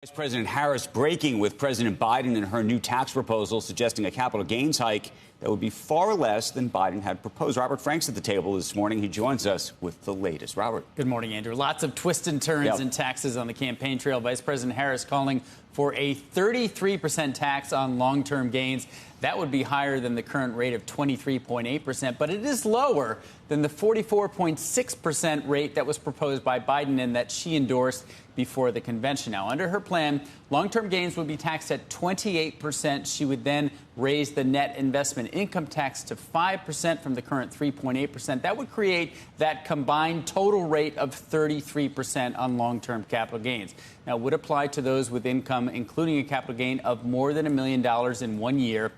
Vice President Harris breaking with President Biden in her new tax proposal, suggesting a capital gains hike that would be far less than Biden had proposed. Robert Frank's at the table this morning. He joins us with the latest. Robert. Good morning, Andrew. Lots of twists and turns in taxes on the campaign trail. Vice President Harris calling for a 33% tax on long-term gains. That would be higher than the current rate of 23.8%, but it is lower than the 44.6% rate that was proposed by Biden and that she endorsed before the convention. Now, under her plan, long-term gains would be taxed at 28%. She would then raise the net investment income tax to 5% from the current 3.8%. That would create that combined total rate of 33% on long-term capital gains. Now, it would apply to those with income, including a capital gain of more than $1 million in 1 year.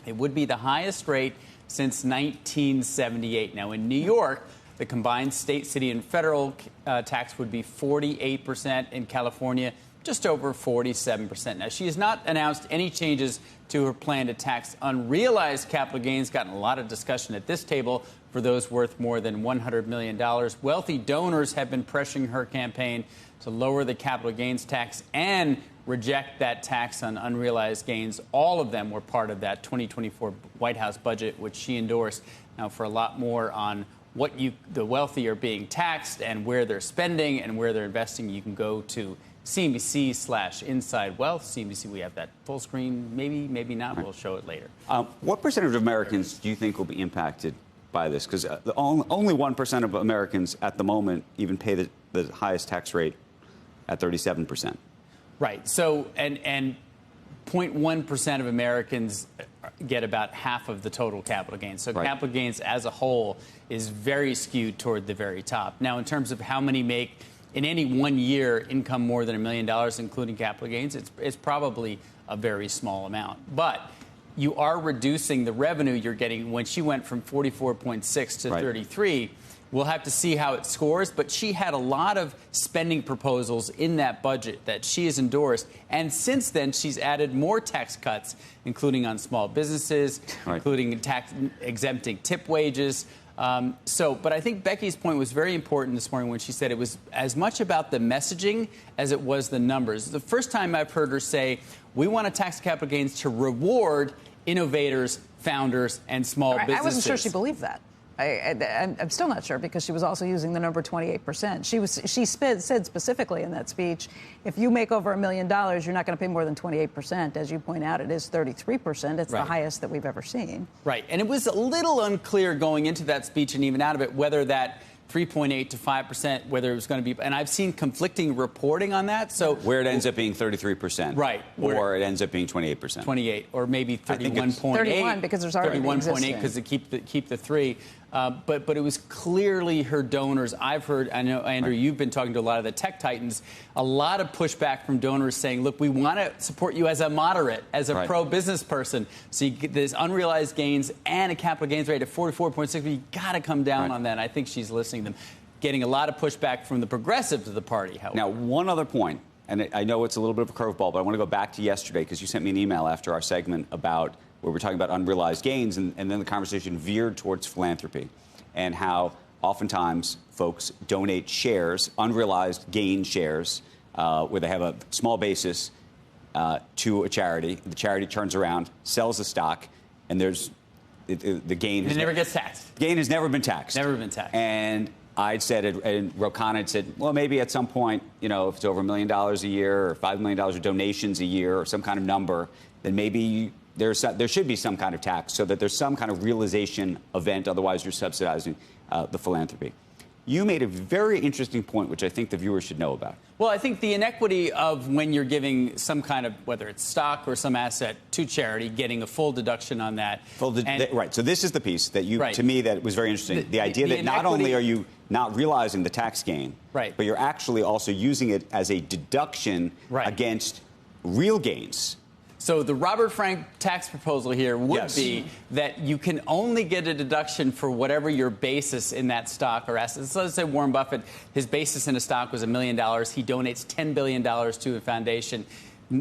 It would be the highest rate since 1978. Now, in New York, the combined state, city, and federal tax would be 48%. In California, just over 47%. Now, she has not announced any changes to her plan to tax unrealized capital gains. Gotten a lot of discussion at this table for those worth more than $100 million. Wealthy donors have been pressuring her campaign to lower the capital gains tax and reject that tax on unrealized gains. All of them were part of that 2024 White House budget, which she endorsed. Now, for a lot more on what the wealthy are being taxed and where they're spending and where they're investing, you can go to CNBC/Inside Wealth. CNBC, we have that full screen. Maybe not. We'll show it later. What percentage of Americans do you think will be impacted by this? Because only 1% of Americans at the moment even pay the highest tax rate at 37%. Right. So, and 0.1% of Americans get about half of the total capital gains. So capital gains as a whole is very skewed toward the very top. Now, in terms of how many make in any 1 year income more than $1 million, including capital gains, it's probably a very small amount. But you are reducing the revenue you're getting. When she went from 44.6 to 33, we'll have to see how it scores. But she had a lot of spending proposals in that budget that she has endorsed. And since then, she's added more tax cuts, including on small businesses, including tax exempting tip wages. But I think Becky's point was very important this morning when she said it was as much about the messaging as it was the numbers. The first time I've heard her say, we want to tax capital gains to reward innovators, founders, and small businesses. I wasn't sure she believed that. I'm still not sure, because she was also using the number 28%. She said specifically in that speech, if you make over $1 million, you're not going to pay more than 28%. As you point out, it is 33%. It's the highest that we've ever seen. Right. And it was a little unclear going into that speech and even out of it whether that 3.8 to 5%, whether it was going to be, and I've seen conflicting reporting on that. So where it ends up being 33%, or it ends up being 28%, 28, or maybe 31.8, 31 because there's already 31.8 because they keep the 3. But it was clearly her donors. I've heard, I know, Andrew, you've been talking to a lot of the tech titans, a lot of pushback from donors saying, look, we want to support you as a moderate, as a pro-business person. So you get this unrealized gains and a capital gains rate of 44.6, but you got to come down on that. And I think she's listening to them. Getting a lot of pushback from the progressives of the party, however. Now, one other point, and I know it's a little bit of a curveball, but I want to go back to yesterday because you sent me an email after our segment about where we're talking about unrealized gains, and then the conversation veered towards philanthropy and how oftentimes folks donate shares, unrealized gain shares, where they have a small basis to a charity. The charity turns around, sells the stock, and the gain it never gets taxed. Gain has never been taxed. Never been taxed. And I'd said, and Rokan had said, well, maybe at some point, if it's over $1 million a year or $5 million of donations a year or some kind of number, then maybe there should be some kind of tax so that there's some kind of realization event. Otherwise, you're subsidizing the philanthropy. You made a very interesting point, which I think the viewers should know about. Well, I think the inequity of when you're giving some kind of, whether it's stock or some asset to charity, getting a full deduction on that. Right. So this is the piece that to me, that was very interesting. The idea that not only are you not realizing the tax gain, but you're actually also using it as a deduction against real gains. So the Robert Frank tax proposal here would be that you can only get a deduction for whatever your basis in that stock or asset. So let's say Warren Buffett, his basis in a stock was $1 million. He donates $10 billion to a foundation.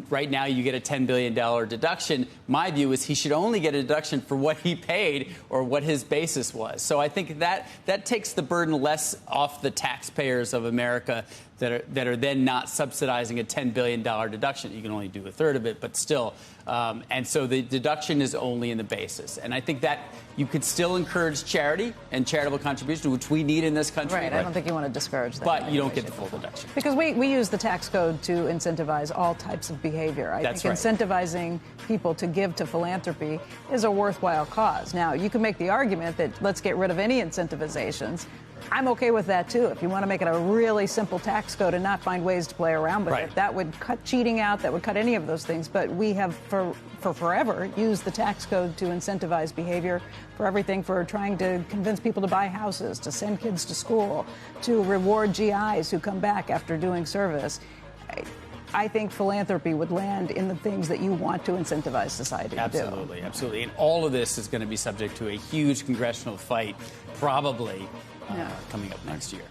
Right now, you get a $10 billion deduction. My view is he should only get a deduction for what he paid or what his basis was. So I think that takes the burden less off the taxpayers of America that are then not subsidizing a $10 billion deduction. You can only do a third of it, but still. And so the deduction is only in the basis. And I think that you could still encourage charity and charitable contribution, which we need in this country. Right. I don't think you want to discourage that. But you don't get the full deduction. Because we use the tax code to incentivize all types of behavior. I think incentivizing people to give to philanthropy is a worthwhile cause. Now, you can make the argument that let's get rid of any incentivizations. I'm okay with that, too. If you want to make it a really simple tax code and not find ways to play around with it, that would cut cheating out, that would cut any of those things. But we have, for forever, used the tax code to incentivize behavior for everything, for trying to convince people to buy houses, to send kids to school, to reward GIs who come back after doing service. I think philanthropy would land in the things that you want to incentivize society to do. Absolutely, absolutely. And all of this is going to be subject to a huge congressional fight, probably coming up next year.